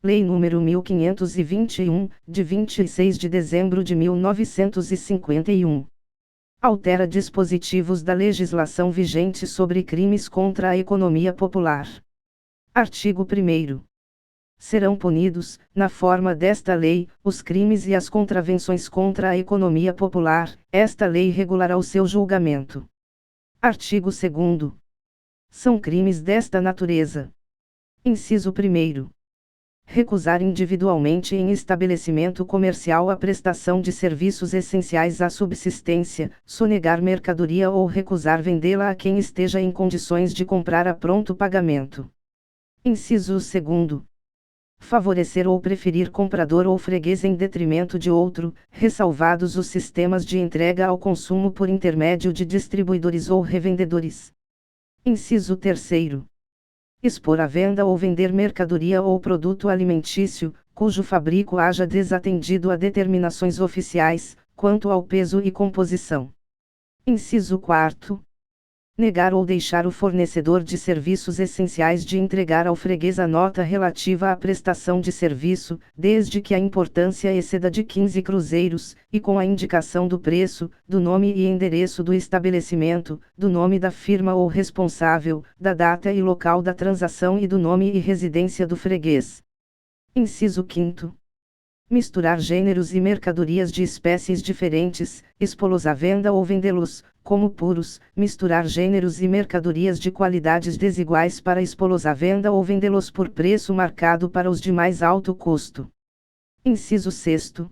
Lei nº 1521, de 26 de dezembro de 1951. Altera dispositivos da legislação vigente sobre crimes contra a economia popular. Artigo 1º. Serão punidos, na forma desta lei, os crimes e as contravenções contra a economia popular. Esta lei regulará o seu julgamento. Artigo 2º. São crimes desta natureza: inciso 1º. Recusar individualmente em estabelecimento comercial a prestação de serviços essenciais à subsistência, sonegar mercadoria ou recusar vendê-la a quem esteja em condições de comprar a pronto pagamento. Inciso 2º. Favorecer ou preferir comprador ou freguês em detrimento de outro, ressalvados os sistemas de entrega ao consumo por intermédio de distribuidores ou revendedores. Inciso 3º. Expor à venda ou vender mercadoria ou produto alimentício, cujo fabrico haja desatendido a determinações oficiais, quanto ao peso e composição. Inciso 4º. Negar ou deixar o fornecedor de serviços essenciais de entregar ao freguês a nota relativa à prestação de serviço, desde que a importância exceda de 15 cruzeiros, e com a indicação do preço, do nome e endereço do estabelecimento, do nome da firma ou responsável, da data e local da transação e do nome e residência do freguês. Inciso 5º. Misturar gêneros e mercadorias de espécies diferentes, expô-los à venda ou vendê-los, como puros, misturar gêneros e mercadorias de qualidades desiguais para expô-los à venda ou vendê-los por preço marcado para os de mais alto custo. Inciso 6º.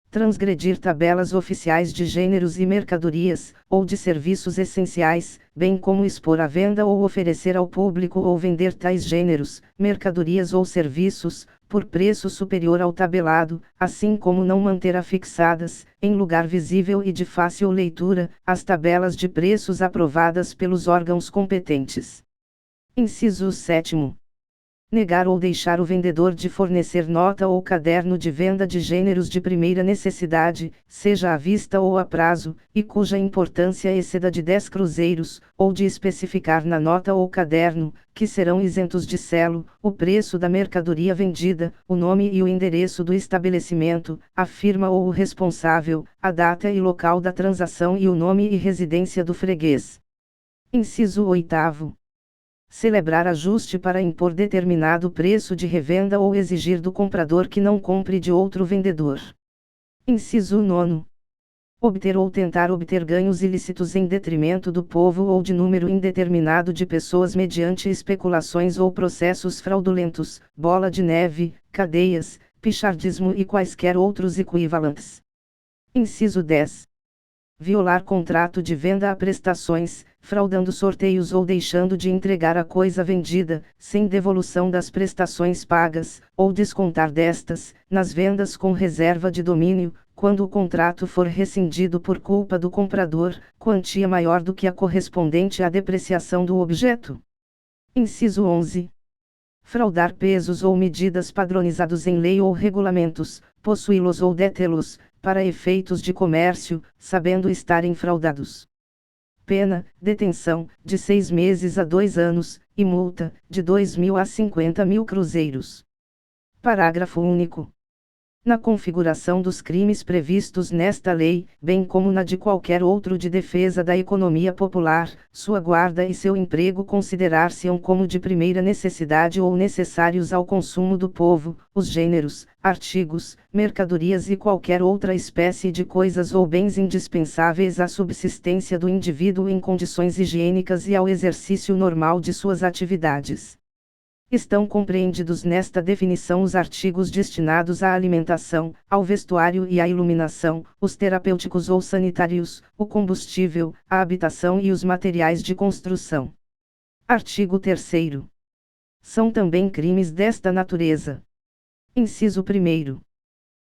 Transgredir tabelas oficiais de gêneros e mercadorias, ou de serviços essenciais, bem como expor à venda ou oferecer ao público ou vender tais gêneros, mercadorias ou serviços, por preço superior ao tabelado, assim como não manter afixadas, em lugar visível e de fácil leitura, as tabelas de preços aprovadas pelos órgãos competentes. Inciso 7º. Negar ou deixar o vendedor de fornecer nota ou caderno de venda de gêneros de primeira necessidade, seja à vista ou a prazo, e cuja importância exceda de 10 cruzeiros, ou de especificar na nota ou caderno, que serão isentos de selo, o preço da mercadoria vendida, o nome e o endereço do estabelecimento, a firma ou o responsável, a data e local da transação e o nome e residência do freguês. Inciso 8º. Celebrar ajuste para impor determinado preço de revenda ou exigir do comprador que não compre de outro vendedor. Inciso 9. Obter ou tentar obter ganhos ilícitos em detrimento do povo ou de número indeterminado de pessoas mediante especulações ou processos fraudulentos, bola de neve, cadeias, pichardismo e quaisquer outros equivalentes. Inciso 10. Violar contrato de venda a prestações, fraudando sorteios ou deixando de entregar a coisa vendida, sem devolução das prestações pagas, ou descontar destas, nas vendas com reserva de domínio, quando o contrato for rescindido por culpa do comprador, quantia maior do que a correspondente à depreciação do objeto. Inciso 11. Fraudar pesos ou medidas padronizados em lei ou regulamentos, possuí-los ou detê-los, para efeitos de comércio, sabendo estarem fraudados. Pena, detenção, de 6 meses a 2 anos, e multa, de 2.000 a 50.000 cruzeiros. Parágrafo único. Na configuração dos crimes previstos nesta lei, bem como na de qualquer outro de defesa da economia popular, sua guarda e seu emprego considerar-se-ão como de primeira necessidade ou necessários ao consumo do povo, os gêneros, artigos, mercadorias e qualquer outra espécie de coisas ou bens indispensáveis à subsistência do indivíduo em condições higiênicas e ao exercício normal de suas atividades. Estão compreendidos nesta definição os artigos destinados à alimentação, ao vestuário e à iluminação, os terapêuticos ou sanitários, o combustível, a habitação e os materiais de construção. Artigo 3º. São também crimes desta natureza. Inciso 1º.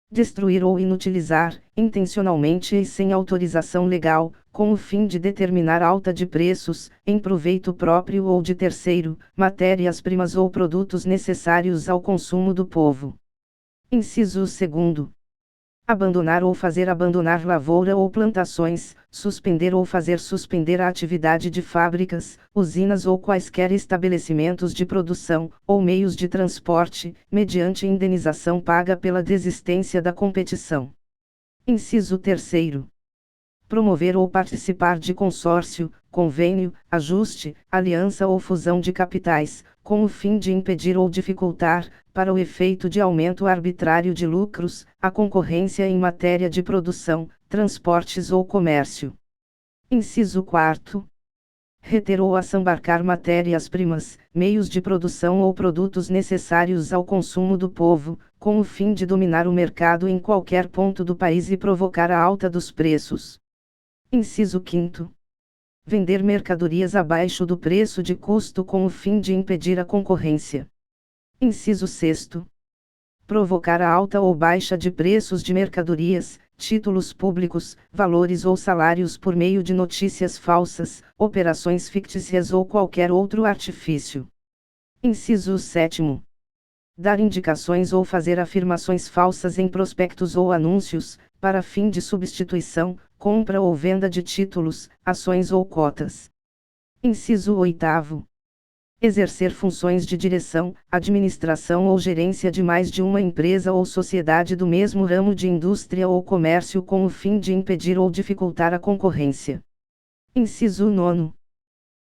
Destruir ou inutilizar, intencionalmente e sem autorização legal, com o fim de determinar alta de preços, em proveito próprio ou de terceiro, matérias-primas ou produtos necessários ao consumo do povo. Inciso 2º. abandonar ou fazer abandonar lavoura ou plantações, suspender ou fazer suspender a atividade de fábricas, usinas ou quaisquer estabelecimentos de produção, ou meios de transporte, mediante indenização paga pela desistência da competição. Inciso 3º. Promover ou participar de consórcio, convênio, ajuste, aliança ou fusão de capitais, com o fim de impedir ou dificultar, para o efeito de aumento arbitrário de lucros, a concorrência em matéria de produção, transportes ou comércio. Inciso 4º. Reter ou assambarcar matérias-primas, meios de produção ou produtos necessários ao consumo do povo, com o fim de dominar o mercado em qualquer ponto do país e provocar a alta dos preços. Inciso 5º. Vender mercadorias abaixo do preço de custo com o fim de impedir a concorrência. Inciso 6º. Provocar a alta ou baixa de preços de mercadorias, títulos públicos, valores ou salários por meio de notícias falsas, operações fictícias ou qualquer outro artifício. Inciso 7º. Dar indicações ou fazer afirmações falsas em prospectos ou anúncios, para fim de substituição, compra ou venda de títulos, ações ou cotas. Inciso 8º. Exercer funções de direção, administração ou gerência de mais de uma empresa ou sociedade do mesmo ramo de indústria ou comércio com o fim de impedir ou dificultar a concorrência. Inciso 9º.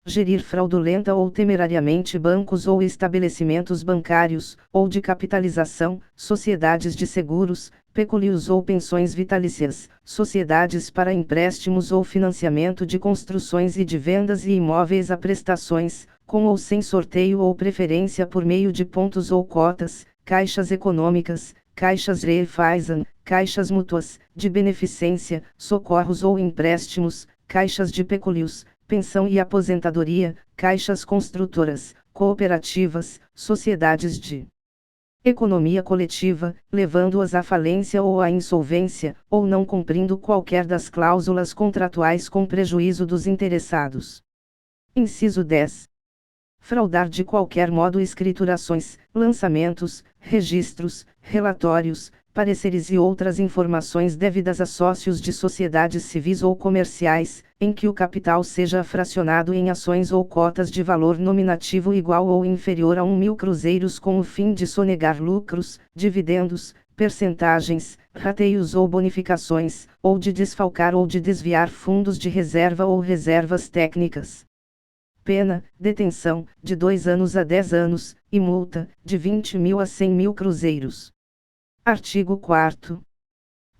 Gerir fraudulenta ou temerariamente bancos ou estabelecimentos bancários, ou de capitalização, sociedades de seguros, pecúlios ou pensões vitalícias, sociedades para empréstimos ou financiamento de construções e de vendas e imóveis a prestações, com ou sem sorteio ou preferência por meio de pontos ou cotas, caixas econômicas, caixas Raiffeisen, caixas mútuas, de beneficência, socorros ou empréstimos, caixas de pecúlios, pensão e aposentadoria, caixas construtoras, cooperativas, sociedades de economia coletiva, levando-as à falência ou à insolvência, ou não cumprindo qualquer das cláusulas contratuais com prejuízo dos interessados. Inciso 10. Fraudar de qualquer modo escriturações, lançamentos, registros, relatórios, pareceres e outras informações devidas a sócios de sociedades civis ou comerciais, em que o capital seja fracionado em ações ou cotas de valor nominativo igual ou inferior a 1.000 cruzeiros com o fim de sonegar lucros, dividendos, percentagens, rateios ou bonificações, ou de desfalcar ou de desviar fundos de reserva ou reservas técnicas. Pena, detenção, de 2 anos a 10 anos, e multa, de 20.000 a 100.000 cruzeiros. Artigo 4º.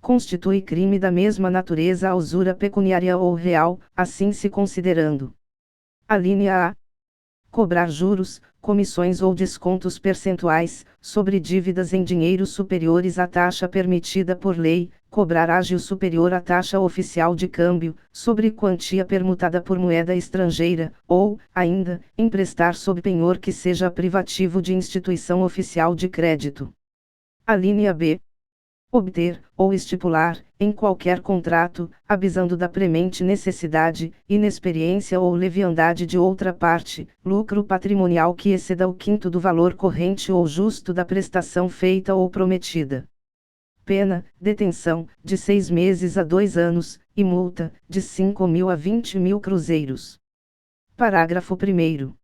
Constitui crime da mesma natureza a usura pecuniária ou real, assim se considerando. Alínea A. Cobrar juros, comissões ou descontos percentuais, sobre dívidas em dinheiro superiores à taxa permitida por lei, cobrar ágio superior à taxa oficial de câmbio, sobre quantia permutada por moeda estrangeira, ou, ainda, emprestar sob penhor que seja privativo de instituição oficial de crédito. Alínea B. Obter, ou estipular, em qualquer contrato, avisando da premente necessidade, inexperiência ou leviandade de outra parte, lucro patrimonial que exceda o quinto do valor corrente ou justo da prestação feita ou prometida. Pena, detenção, de 6 meses a 2 anos, e multa, de 5.000 a 20.000 cruzeiros. Parágrafo 1º.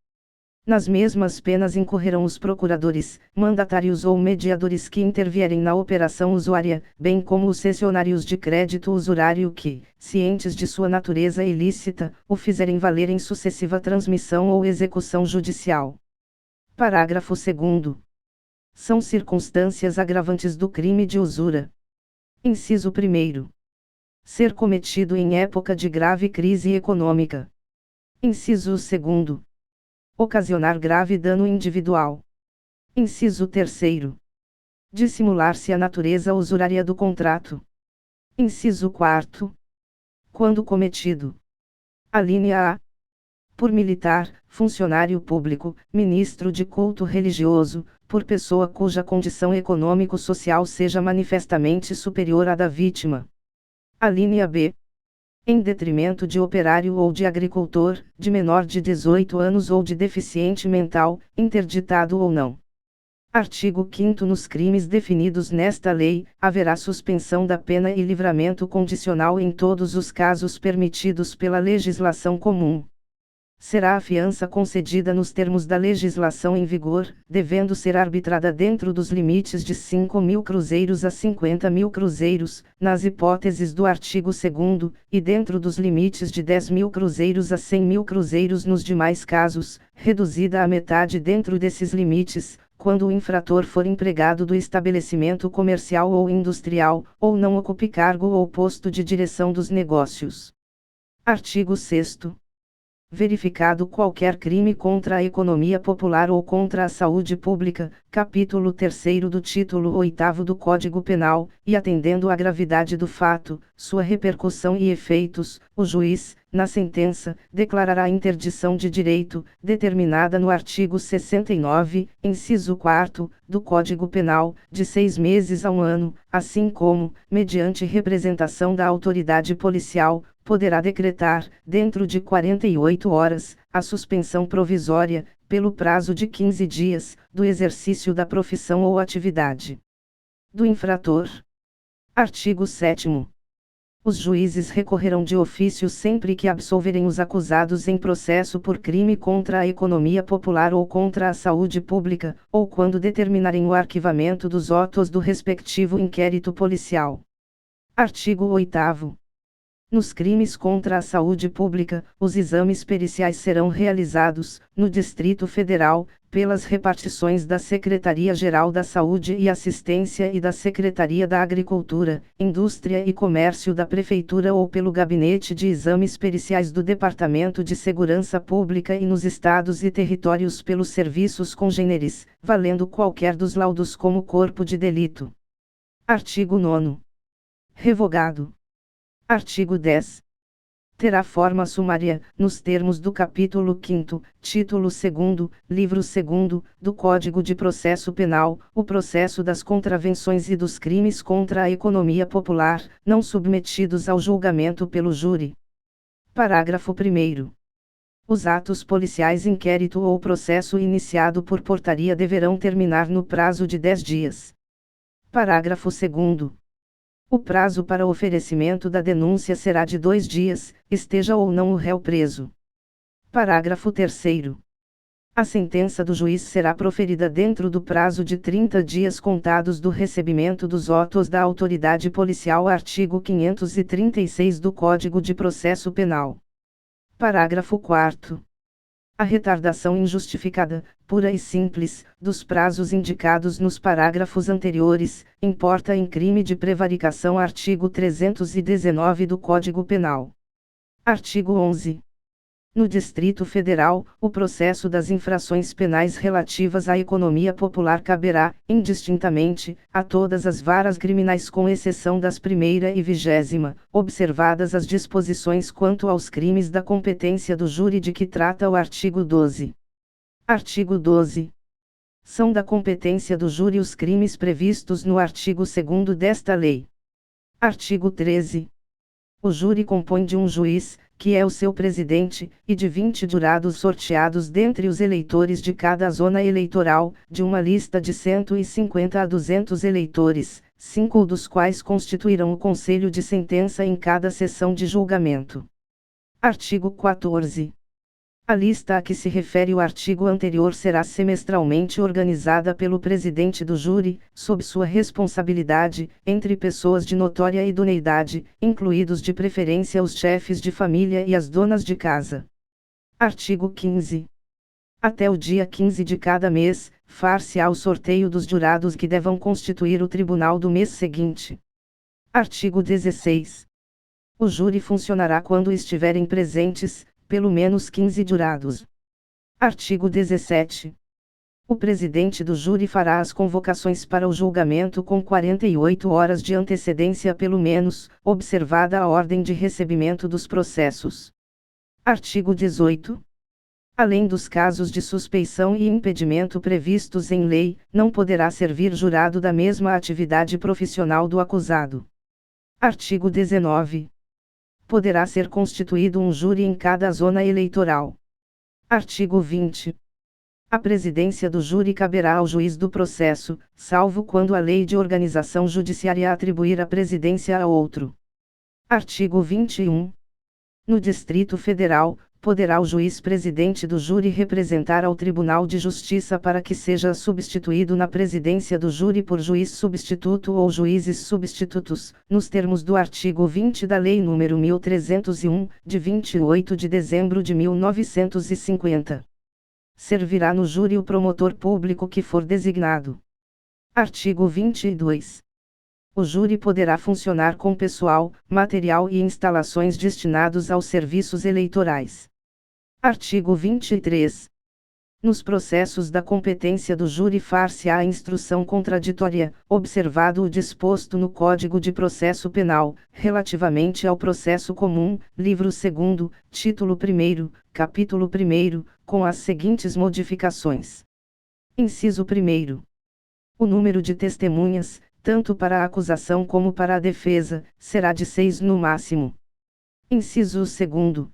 Nas mesmas penas incorrerão os procuradores, mandatários ou mediadores que intervierem na operação usuária, bem como os cessionários de crédito usurário que, cientes de sua natureza ilícita, o fizerem valer em sucessiva transmissão ou execução judicial. Parágrafo 2º. São circunstâncias agravantes do crime de usura. Inciso 1º. Ser cometido em época de grave crise econômica. Inciso 2º. Ocasionar grave dano individual. Inciso 3º. Dissimular-se a natureza usurária do contrato. Inciso 4º. Quando cometido. Alínea A. Por militar, funcionário público, ministro de culto religioso, por pessoa cuja condição econômico-social seja manifestamente superior à da vítima. Alínea B. Em detrimento de operário ou de agricultor, de menor de 18 anos ou de deficiente mental, interditado ou não. Artigo 5º. Nos crimes definidos nesta lei, haverá suspensão da pena e livramento condicional em todos os casos permitidos pela legislação comum. Será a fiança concedida nos termos da legislação em vigor, devendo ser arbitrada dentro dos limites de 5.000 cruzeiros a 50.000 cruzeiros, nas hipóteses do artigo 2º, e dentro dos limites de 10.000 cruzeiros a 100.000 cruzeiros nos demais casos, reduzida à metade dentro desses limites, quando o infrator for empregado do estabelecimento comercial ou industrial, ou não ocupe cargo ou posto de direção dos negócios. Artigo 6º. Verificado qualquer crime contra a economia popular ou contra a saúde pública, capítulo 3º do título 8º do Código Penal, e atendendo à gravidade do fato, sua repercussão e efeitos, o juiz, na sentença, declarará a interdição de direito, determinada no artigo 69, inciso 4º, do Código Penal, de 6 meses a 1 ano, assim como, mediante representação da autoridade policial, poderá decretar, dentro de 48 horas, a suspensão provisória, pelo prazo de 15 dias, do exercício da profissão ou atividade do infrator. Artigo 7º. Os juízes recorrerão de ofício sempre que absolverem os acusados em processo por crime contra a economia popular ou contra a saúde pública, ou quando determinarem o arquivamento dos autos do respectivo inquérito policial. Artigo 8º. Nos crimes contra a saúde pública, os exames periciais serão realizados, no Distrito Federal, pelas repartições da Secretaria-Geral da Saúde e Assistência e da Secretaria da Agricultura, Indústria e Comércio da Prefeitura ou pelo Gabinete de Exames Periciais do Departamento de Segurança Pública e nos estados e territórios pelos serviços congêneres, valendo qualquer dos laudos como corpo de delito. Artigo 9º. Revogado. Artigo 10. Terá forma sumária, nos termos do capítulo 5º, título 2º, livro 2º, do Código de Processo Penal, o processo das contravenções e dos crimes contra a economia popular, não submetidos ao julgamento pelo júri. Parágrafo 1º. Os atos policiais, inquérito ou processo iniciado por portaria deverão terminar no prazo de 10 dias. Parágrafo 2º. O prazo para oferecimento da denúncia será de 2 dias, esteja ou não o réu preso. Parágrafo 3º. A sentença do juiz será proferida dentro do prazo de 30 dias contados do recebimento dos autos da autoridade policial. Artigo 536 do Código de Processo Penal. Parágrafo 4º. A retardação injustificada, pura e simples, dos prazos indicados nos parágrafos anteriores, importa em crime de prevaricação. Artigo 319 do Código Penal. Artigo 11. No Distrito Federal, o processo das infrações penais relativas à economia popular caberá, indistintamente, a todas as varas criminais com exceção das 1ª e 20ª, observadas as disposições quanto aos crimes da competência do júri de que trata o artigo 12. Artigo 12. São da competência do júri os crimes previstos no artigo 2º desta lei. Artigo 13. O júri compõe de um juiz, que é o seu presidente, e de 20 jurados sorteados dentre os eleitores de cada zona eleitoral, de uma lista de 150 a 200 eleitores, 5 dos quais constituirão o conselho de sentença em cada sessão de julgamento. Artigo 14. A lista a que se refere o artigo anterior será semestralmente organizada pelo presidente do júri, sob sua responsabilidade, entre pessoas de notória idoneidade, incluídos de preferência os chefes de família e as donas de casa. Artigo 15. Até o dia 15 de cada mês, far-se-á o sorteio dos jurados que devam constituir o tribunal do mês seguinte. Artigo 16. O júri funcionará quando estiverem presentes, pelo menos 15 jurados. Artigo 17. O presidente do júri fará as convocações para o julgamento com 48 horas de antecedência pelo menos, observada a ordem de recebimento dos processos. Artigo 18. Além dos casos de suspeição e impedimento previstos em lei, não poderá servir jurado da mesma atividade profissional do acusado. Artigo 19. Poderá ser constituído um júri em cada zona eleitoral. Artigo 20. A presidência do júri caberá ao juiz do processo, salvo quando a lei de organização judiciária atribuir a presidência a outro. Artigo 21. No Distrito Federal, poderá o juiz presidente do júri representar ao Tribunal de Justiça para que seja substituído na presidência do júri por juiz substituto ou juízes substitutos, nos termos do artigo 20 da Lei nº 1301, de 28 de dezembro de 1950. Servirá no júri o promotor público que for designado. Artigo 22. O júri poderá funcionar com pessoal, material e instalações destinados aos serviços eleitorais. Artigo 23. Nos processos da competência do júri far-se-á a instrução contraditória, observado o disposto no Código de Processo Penal, relativamente ao processo comum, livro 2º, título 1º, capítulo 1º, com as seguintes modificações. Inciso 1º. O número de testemunhas, tanto para a acusação como para a defesa, será de 6 no máximo. Inciso 2º.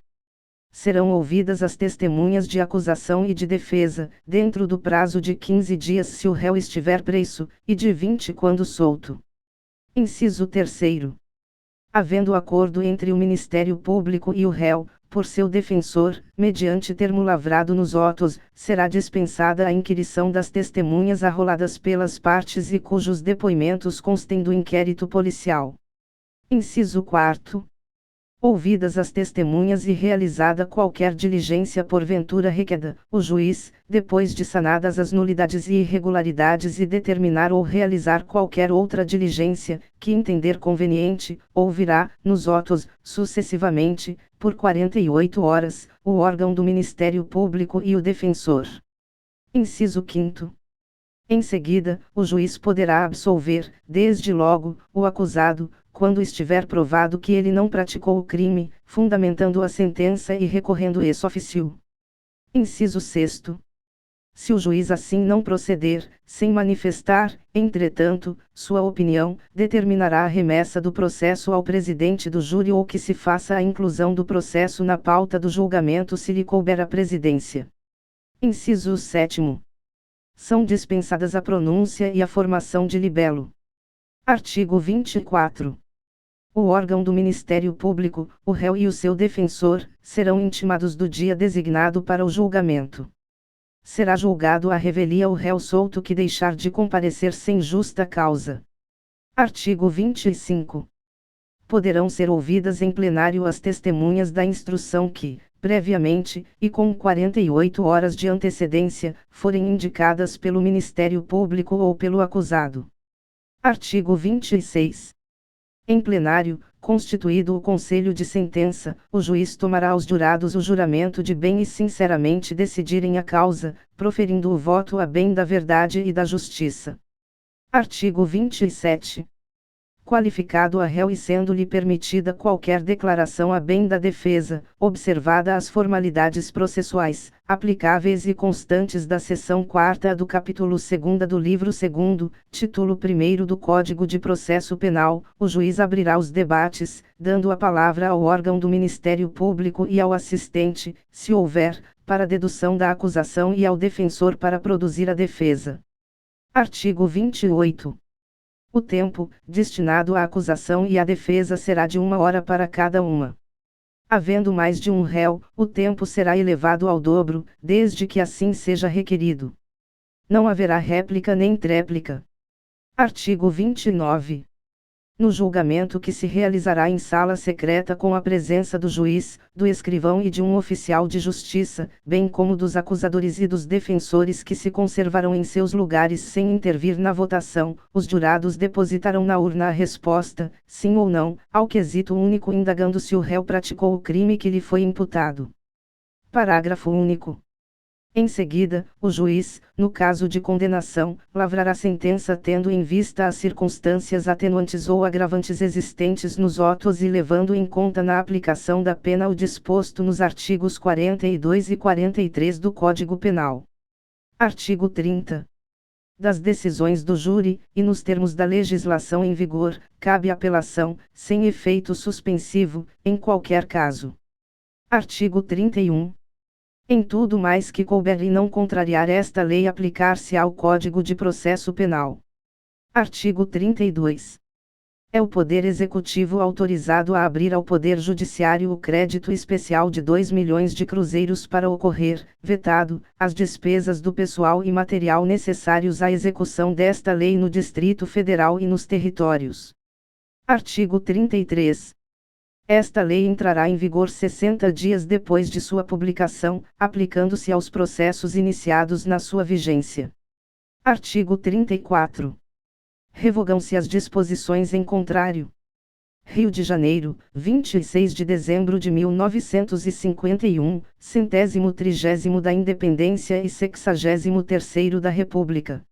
Serão ouvidas as testemunhas de acusação e de defesa, dentro do prazo de 15 dias se o réu estiver preso, e de 20 quando solto. Inciso 3º. Havendo acordo entre o Ministério Público e o réu, por seu defensor, mediante termo lavrado nos autos, será dispensada a inquirição das testemunhas arroladas pelas partes e cujos depoimentos constem do inquérito policial. Inciso 4º. Ouvidas as testemunhas e realizada qualquer diligência porventura requerida, o juiz, depois de sanadas as nulidades e irregularidades e determinar ou realizar qualquer outra diligência, que entender conveniente, ouvirá, nos autos, sucessivamente, por 48 horas, o órgão do Ministério Público e o defensor. Inciso 5º. Em seguida, o juiz poderá absolver, desde logo, o acusado, quando estiver provado que ele não praticou o crime, fundamentando a sentença e recorrendo ex officio. Inciso 6º. Se o juiz assim não proceder, sem manifestar, entretanto, sua opinião, determinará a remessa do processo ao presidente do júri ou que se faça a inclusão do processo na pauta do julgamento se lhe couber a presidência. Inciso 7º. São dispensadas a pronúncia e a formação de libelo. Artigo 24. O órgão do Ministério Público, o réu e o seu defensor, serão intimados do dia designado para o julgamento. Será julgado à revelia o réu solto que deixar de comparecer sem justa causa. Artigo 25. Poderão ser ouvidas em plenário as testemunhas da instrução que, previamente, e com 48 horas de antecedência, forem indicadas pelo Ministério Público ou pelo acusado. Artigo 26. Em plenário, constituído o conselho de sentença, o juiz tomará aos jurados o juramento de bem e sinceramente decidirem a causa, proferindo o voto a bem da verdade e da justiça. Artigo 27. Qualificado a réu e sendo-lhe permitida qualquer declaração a bem da defesa, observada as formalidades processuais, aplicáveis e constantes da seção 4ª do capítulo 2º do livro 2º, título 1º do Código de Processo Penal, o juiz abrirá os debates, dando a palavra ao órgão do Ministério Público e ao assistente, se houver, para a dedução da acusação e ao defensor para produzir a defesa. Artigo 28. O tempo, destinado à acusação e à defesa será de 1 hora para cada uma. Havendo mais de um réu, o tempo será elevado ao dobro, desde que assim seja requerido. Não haverá réplica nem tréplica. Artigo 29. No julgamento que se realizará em sala secreta com a presença do juiz, do escrivão e de um oficial de justiça, bem como dos acusadores e dos defensores que se conservarão em seus lugares sem intervir na votação, os jurados depositarão na urna a resposta, sim ou não, ao quesito único indagando se o réu praticou o crime que lhe foi imputado. Parágrafo único. Em seguida, o juiz, no caso de condenação, lavrará sentença tendo em vista as circunstâncias atenuantes ou agravantes existentes nos autos e levando em conta na aplicação da pena o disposto nos artigos 42 e 43 do Código Penal. Artigo 30. Das decisões do júri, e nos termos da legislação em vigor, cabe apelação, sem efeito suspensivo, em qualquer caso. Artigo 31. Em tudo mais que couber e não contrariar esta lei aplicar-se ao Código de Processo Penal. Artigo 32. É o Poder Executivo autorizado a abrir ao Poder Judiciário o crédito especial de 2 milhões de cruzeiros para ocorrer, vetado, as despesas do pessoal e material necessários à execução desta lei no Distrito Federal e nos territórios. Artigo 33. Esta lei entrará em vigor 60 dias depois de sua publicação, aplicando-se aos processos iniciados na sua vigência. Artigo 34. Revogam-se as disposições em contrário. Rio de Janeiro, 26 de dezembro de 1951, 130º da Independência e 63º da República.